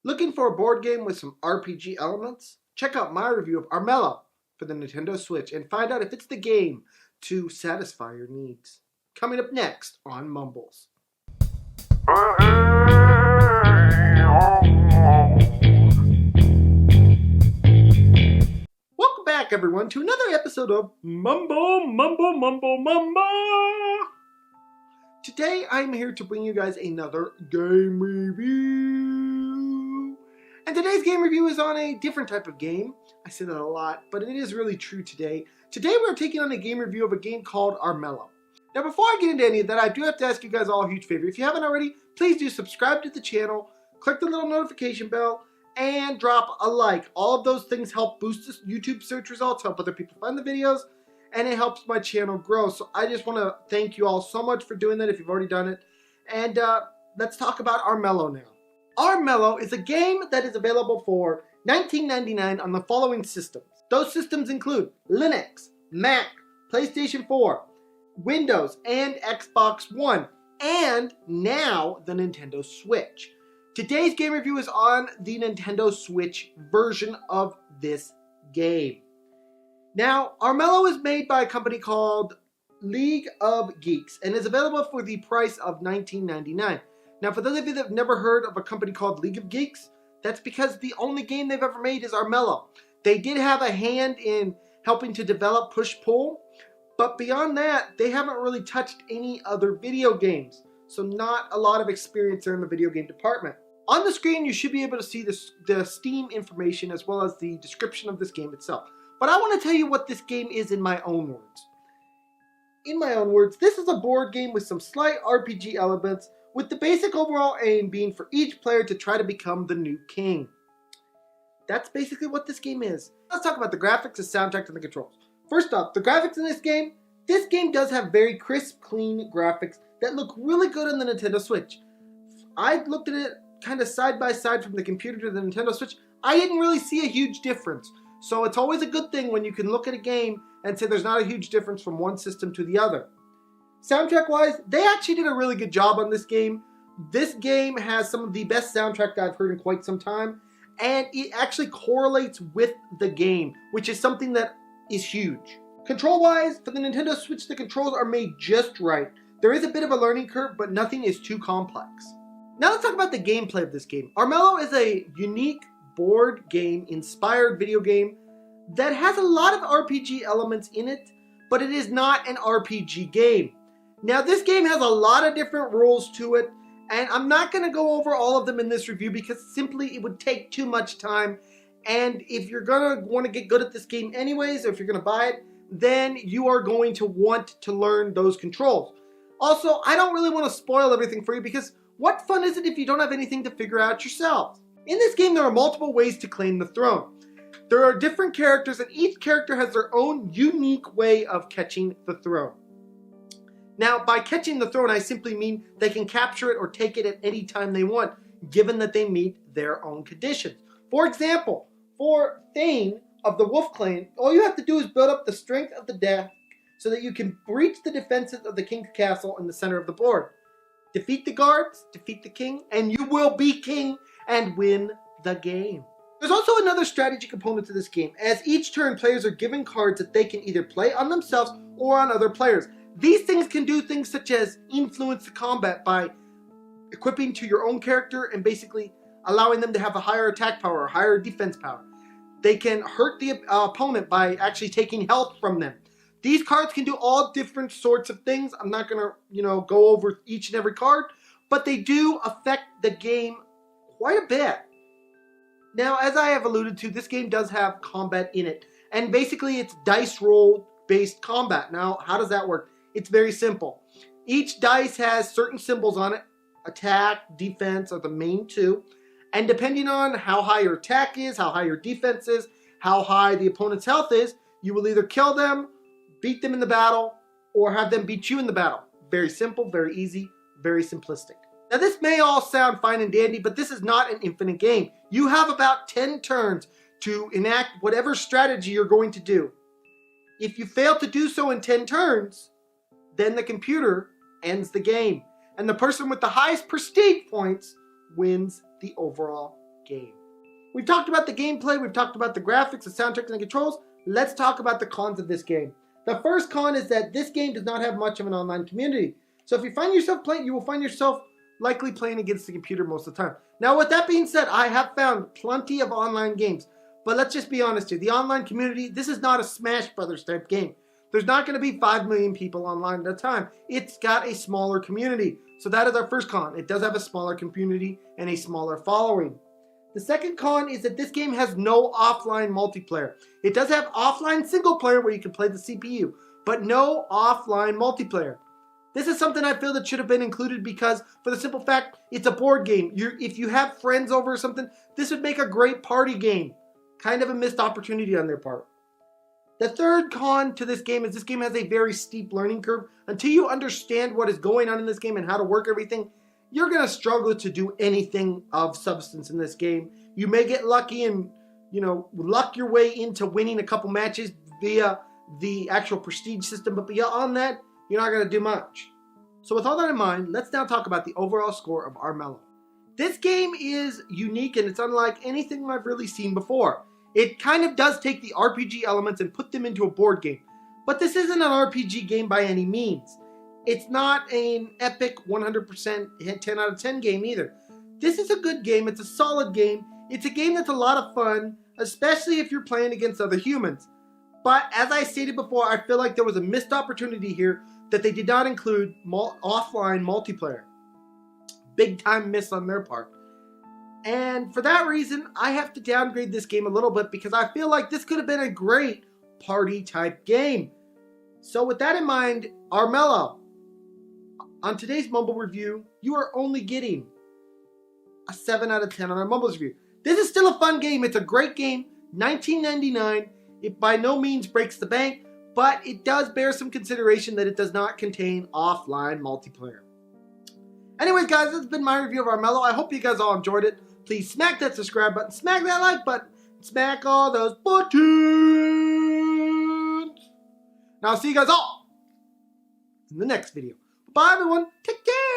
Looking for a board game with some RPG elements? Check out my review of Armello for the Nintendo Switch and find out if it's the game to satisfy your needs. Coming up next on Mumbles. Welcome back, everyone, to another episode of Mumble. Today, I'm here to bring you guys another game review. And today's game review is on a different type of game. I say that a lot, but it is really true today. Today, we're taking on a game review of a game called Armello. Now, before I get into any of that, I do have to ask you guys all a huge favor. If you haven't already, please do subscribe to the channel, click the little notification bell, and drop a like. All of those things help boost YouTube search results, help other people find the videos, and it helps my channel grow. So I just want to thank you all so much for doing that if you've already done it. And let's talk about Armello now. Armello is a game that is available for $19.99 on the following systems. Those systems include Linux, Mac, PlayStation 4, Windows, and Xbox One, and now the Nintendo Switch. Today's game review is on the Nintendo Switch version of this game. Now, Armello is made by a company called League of Geeks and is available for the price of $19.99. Now, for those of you that have never heard of a company called League of Geeks, that's because the only game they've ever made is Armello. They did have a hand in helping to develop Push-Pull, but beyond that, they haven't really touched any other video games. So not a lot of experience there in the video game department. On the screen, you should be able to see the Steam information as well as the description of this game itself. But I want to tell you what this game is in my own words. In my own words, this is a board game with some slight RPG elements, with the basic overall aim being for each player to try to become the new king. That's basically what this game is. Let's talk about the graphics, the soundtrack, and the controls. First off, the graphics in this game does have very crisp, clean graphics that look really good on the Nintendo Switch. I looked at it kind of side by side from the computer to the Nintendo Switch. I didn't really see a huge difference. So it's always a good thing when you can look at a game and say there's not a huge difference from one system to the other. Soundtrack-wise, they actually did a really good job on this game. This game has some of the best soundtrack that I've heard in quite some time, and it actually correlates with the game, which is something that is huge. Control-wise, for the Nintendo Switch, the controls are made just right. There is a bit of a learning curve, but nothing is too complex. Now let's talk about the gameplay of this game. Armello is a unique board game inspired video game that has a lot of RPG elements in it, but it is not an RPG game. Now this game has a lot of different rules to it, and I'm not going to go over all of them in this review because simply it would take too much time. And if you're going to want to get good at this game anyways, or if you're going to buy it, then you are going to want to learn those controls. Also, I don't really want to spoil everything for you because what fun is it if you don't have anything to figure out yourself? In this game, there are multiple ways to claim the throne. There are different characters, and each character has their own unique way of catching the throne. Now, by catching the throne, I simply mean they can capture it or take it at any time they want, given that they meet their own conditions. For example, for Thane of the Wolf Clan, all you have to do is build up the strength of the deck so that you can breach the defenses of the king's castle in the center of the board. Defeat the guards, defeat the king, and you will be king and win the game. There's also another strategy component to this game. As each turn, players are given cards that they can either play on themselves or on other players. These things can do things such as influence the combat by equipping to your own character and basically allowing them to have a higher attack power or higher defense power. They can hurt the opponent by actually taking health from them. These cards can do all different sorts of things. I'm not going to, go over each and every card, but they do affect the game quite a bit. Now, as I have alluded to, this game does have combat in it, and basically it's dice roll based combat. Now, how does that work? It's very simple. Each dice has certain symbols on it. Attack, defense are the main two, and depending on how high your attack is, how high your defense is, how high the opponent's health is, you will either kill them, beat them in the battle, or have them beat you in the battle. Very simple, very easy, very simplistic. Now this may all sound fine and dandy, but this is not an infinite game. You have about 10 turns to enact whatever strategy you're going to do. If you fail to do so in 10 turns, then the computer ends the game. And the person with the highest prestige points wins the overall game. We've talked about the gameplay, we've talked about the graphics, the soundtracks, and the controls. Let's talk about the cons of this game. The first con is that this game does not have much of an online community. So if you find yourself playing, you will find yourself likely playing against the computer most of the time. Now with that being said, I have found plenty of online games. But let's just be honest here. The online community, this is not a Smash Brothers type game. There's not going to be 5 million people online at a time. It's got a smaller community. So that is our first con. It does have a smaller community and a smaller following. The second con is that this game has no offline multiplayer. It does have offline single player where you can play the CPU, but no offline multiplayer. This is something I feel that should have been included because for the simple fact, it's a board game. If you have friends over or something, this would make a great party game. Kind of a missed opportunity on their part. The third con to this game is this game has a very steep learning curve. Until you understand what is going on in this game and how to work everything, you're going to struggle to do anything of substance in this game. You may get lucky and, luck your way into winning a couple matches via the actual prestige system, but beyond that, you're not going to do much. So with all that in mind, let's now talk about the overall score of Armello. This game is unique and it's unlike anything I've really seen before. It kind of does take the RPG elements and put them into a board game. But this isn't an RPG game by any means. It's not an epic 100% 10 out of 10 game either. This is a good game. It's a solid game. It's a game that's a lot of fun, especially if you're playing against other humans. But as I stated before, I feel like there was a missed opportunity here that they did not include offline multiplayer. Big time miss on their part. And for that reason, I have to downgrade this game a little bit because I feel like this could have been a great party type game. So with that in mind, Armello, on today's Mumble review, you are only getting a 7 out of 10 on our Mumbles review. This is still a fun game. It's a great game. $19.99. It by no means breaks the bank, but it does bear some consideration that it does not contain offline multiplayer. Anyways, guys, this has been my review of Armello. I hope you guys all enjoyed it. Please smack that subscribe button, smack that like button, smack all those buttons. Now, I'll see you guys all in the next video. Bye, everyone. Take care.